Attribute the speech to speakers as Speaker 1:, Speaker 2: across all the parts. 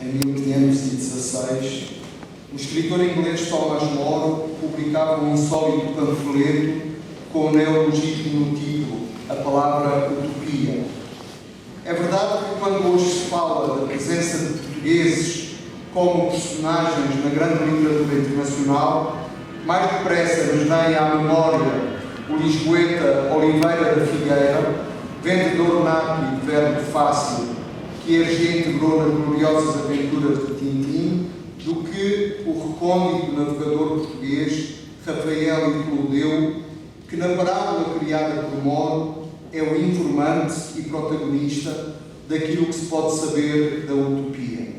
Speaker 1: Em 1516, o escritor inglês Thomas More publicava um insólito panfleto com o neologismo no título, a palavra utopia. É verdade que quando hoje se fala da presença de portugueses como personagens na grande literatura internacional, mais depressa nos vem à memória o lisboeta Oliveira da Figueira, vendedor nato e de verbo fácil, que Hergé integrou nas gloriosas aventuras de Tintim, do que o recôndito navegador português Rafael e Clodeu, que na parábola criada por More é o informante e protagonista daquilo que se pode saber da utopia.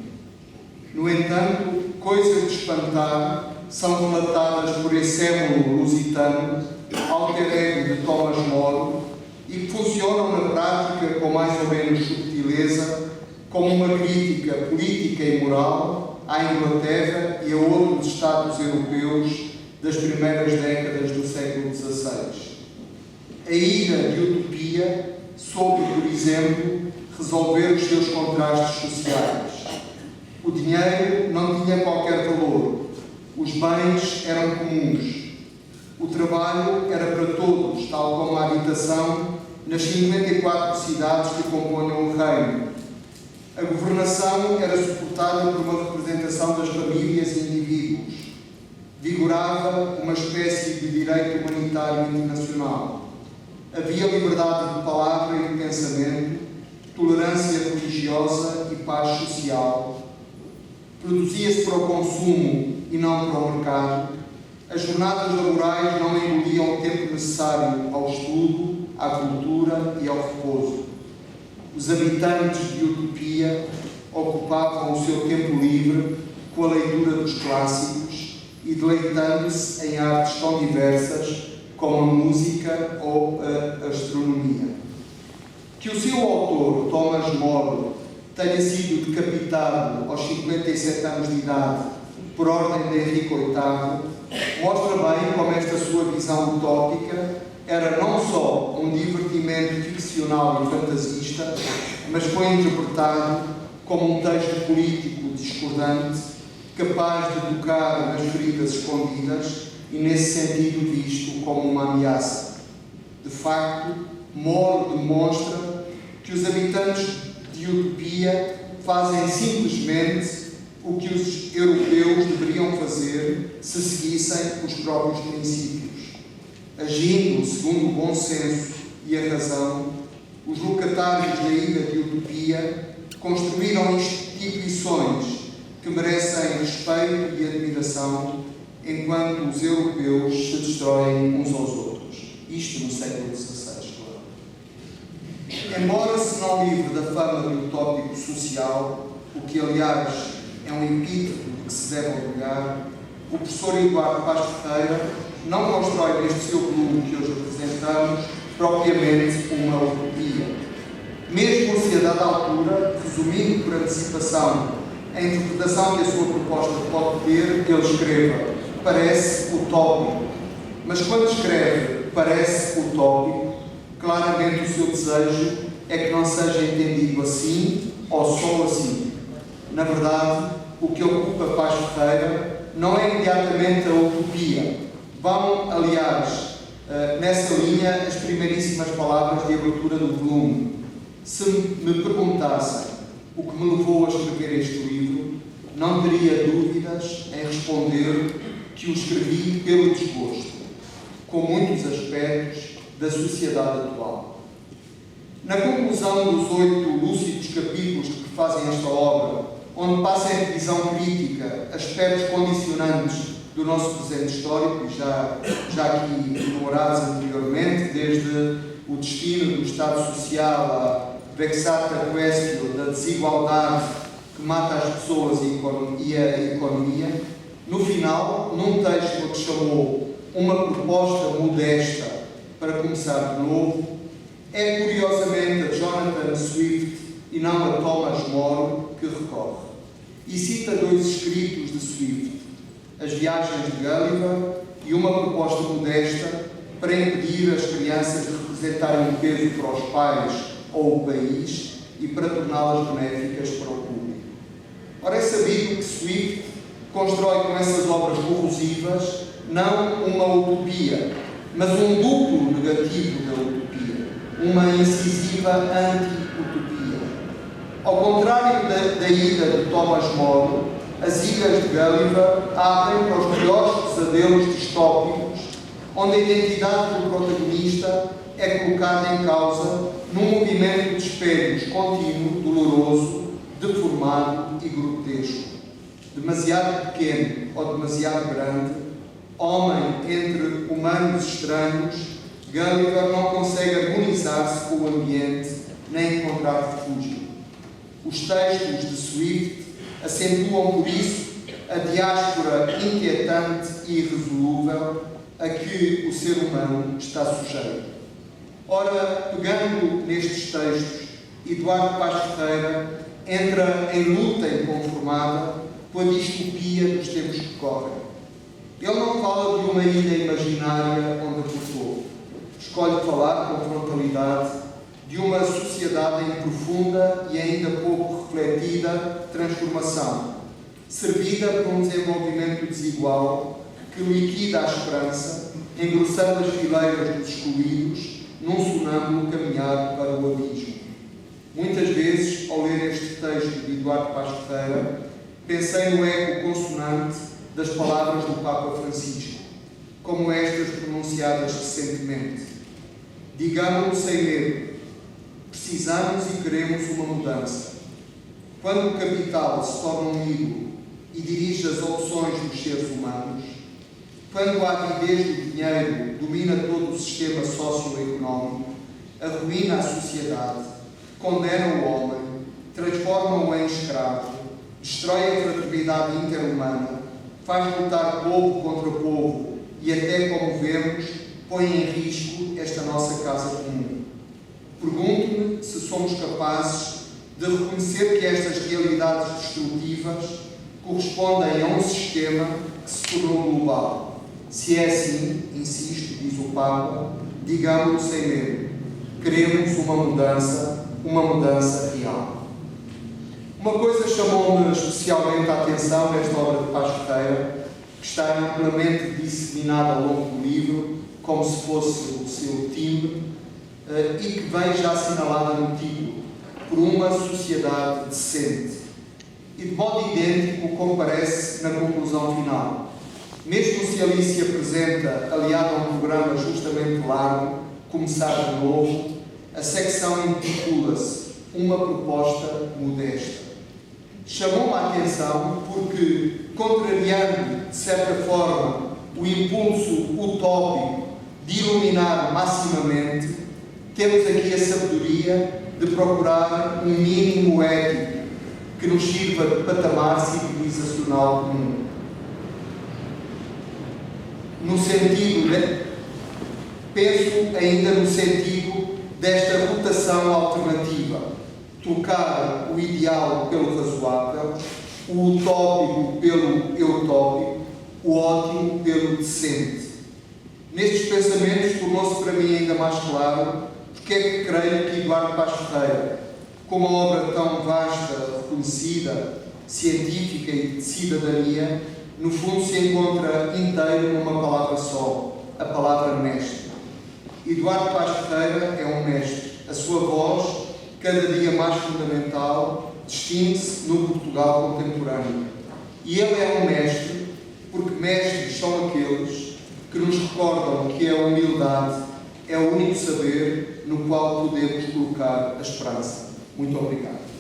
Speaker 1: No entanto, coisas de espantar são relatadas por esse émulo lusitano, alter ego de Thomas More, e que funcionam na prática com mais ou menos subtileza como uma crítica política e moral à Inglaterra e a outros Estados europeus das primeiras décadas do século XVI. A ilha de utopia soube, por exemplo, resolver os seus contrastes sociais. O dinheiro não tinha qualquer valor, os bens eram comuns, o trabalho era para todos, tal como a habitação nas 54 cidades que compunham o reino. A governação era suportada por uma representação das famílias e indivíduos. Vigorava uma espécie de direito humanitário internacional. Havia liberdade de palavra e de pensamento, tolerância religiosa e paz social. Produzia-se para o consumo e não para o mercado. As jornadas laborais não engoliam o tempo necessário ao estudo, à cultura e ao repouso. Os habitantes de utopia ocupavam o seu tempo livre com a leitura dos clássicos e deleitando-se em artes tão diversas como a música ou a astronomia. Que o seu autor, Thomas More, tenha sido decapitado aos 57 anos de idade por ordem de Henrique VIII, mostra bem como esta sua visão utópica era não só um divertimento ficcional e fantasista, mas foi interpretado como um texto político discordante, capaz de tocar nas feridas escondidas e, nesse sentido, visto como uma ameaça. De facto, More demonstra que os habitantes de utopia fazem simplesmente o que os europeus deveriam fazer se seguissem os próprios princípios. Agindo segundo o bom senso e a razão, os locatários da ilha de utopia construíram instituições que merecem respeito e admiração, enquanto os europeus se destroem uns aos outros. Isto no século XVI, claro. Embora se não livre da fama de utópico social, o que, aliás, é um epíteto de que se deve orgulhar, o professor Eduardo Paz Ferreira não constrói neste seu volume que hoje apresentamos propriamente uma utopia. Mesmo se a dada altura, resumindo por antecipação a interpretação que a sua proposta pode ter, ele escreva: parece utópico. Mas quando escreve parece utópico, claramente o seu desejo é que não seja entendido assim ou só assim. Na verdade, o que ocupa Paz Ferreira não é imediatamente a utopia. Vão, aliás, nessa linha as primeiríssimas palavras de abertura do volume. Se me perguntassem o que me levou a escrever este livro, não teria dúvidas em responder que o escrevi pelo desgosto, com muitos aspectos da sociedade atual. Na conclusão dos 8 lúcidos capítulos que fazem esta obra, onde passa em revisão crítica aspectos condicionantes do nosso presente histórico, já aqui enumerados anteriormente, desde o destino do Estado Social à vexata questio da desigualdade que mata as pessoas e a economia, no final, num texto que chamou Uma Proposta Modesta para Começar de Novo, é curiosamente a Jonathan Swift e não a Thomas More que recorre. E cita 2 escritos de Swift: As Viagens de Gulliver e Uma Proposta Modesta para impedir as crianças de representarem um peso para os pais ou o país e para torná-las benéficas para o público. Ora, acredito que Swift constrói com essas obras corrosivas não uma utopia, mas um duplo negativo da utopia, uma incisiva anti-utopia. Ao contrário da ida de Thomas More, as ilhas de Gulliver abrem para os piores pesadelos distópicos, onde a identidade do protagonista é colocada em causa num movimento de espelhos contínuo, doloroso, deformado e grotesco. Demasiado pequeno ou demasiado grande, homem entre humanos estranhos, Gulliver não consegue harmonizar-se com o ambiente nem encontrar refúgio. Os textos de Swift acentuam por isso a diáspora inquietante e irresolúvel a que o ser humano está sujeito. Ora, pegando nestes textos, Eduardo Paz Ferreira entra em luta inconformada com a distopia dos tempos que correm. Ele não fala de uma ilha imaginária onde aportou. Escolhe falar com frontalidade de uma sociedade em profunda e ainda pouco refletida transformação, servida por um desenvolvimento desigual que liquida a esperança, engrossando as fileiras dos excluídos num sonâmbulo caminhar para o abismo. Muitas vezes, ao ler este texto de Eduardo Paz Ferreira, pensei no eco consonante das palavras do Papa Francisco, como estas pronunciadas recentemente. Digamos-lo sem medo, precisamos e queremos uma mudança. Quando o capital se torna um ídolo e dirige as opções dos seres humanos, quando a avidez do dinheiro domina todo o sistema socioeconómico, arruína a sociedade, condena o homem, transforma-o em escravo, destrói a fraternidade interhumana, faz lutar povo contra povo e até, como vemos, põe em risco esta nossa casa comum. Pergunto-me se somos capazes de reconhecer que estas realidades destrutivas correspondem a um sistema que se tornou global. Se é assim, insisto, diz o Papa, digamos-lo sem medo. Queremos uma mudança real. Uma coisa chamou-me especialmente a atenção nesta obra de Paz Ferreira, que está amplamente disseminada ao longo do livro, como se fosse o seu timbre, e que vem já assinalada no título, por uma sociedade decente. E de modo idêntico comparece na conclusão final. Mesmo se ali se apresenta, aliado a um programa justamente largo, Começar de Novo, a secção intitula-se Uma Proposta Modesta. Chamou-me a atenção porque, contrariando, de certa forma, o impulso utópico de iluminar maximamente, temos aqui a sabedoria de procurar um mínimo ético que nos sirva de patamar civilizacional comum. No sentido, penso ainda no sentido desta rotação alternativa, trocar o ideal pelo razoável, o utópico pelo eutópico, o ótimo pelo decente. Nestes pensamentos tornou-se para mim ainda mais claro porque é que creio que Eduardo Paz Ferreira, com uma obra tão vasta, reconhecida, científica e de cidadania, no fundo se encontra inteiro numa palavra só, a palavra mestre. Eduardo Paz Ferreira é um mestre. A sua voz, cada dia mais fundamental, distingue-se no Portugal contemporâneo. E ele é um mestre, porque mestres são aqueles que nos recordam que a humildade é o único saber no qual podemos colocar a esperança. Muito obrigado.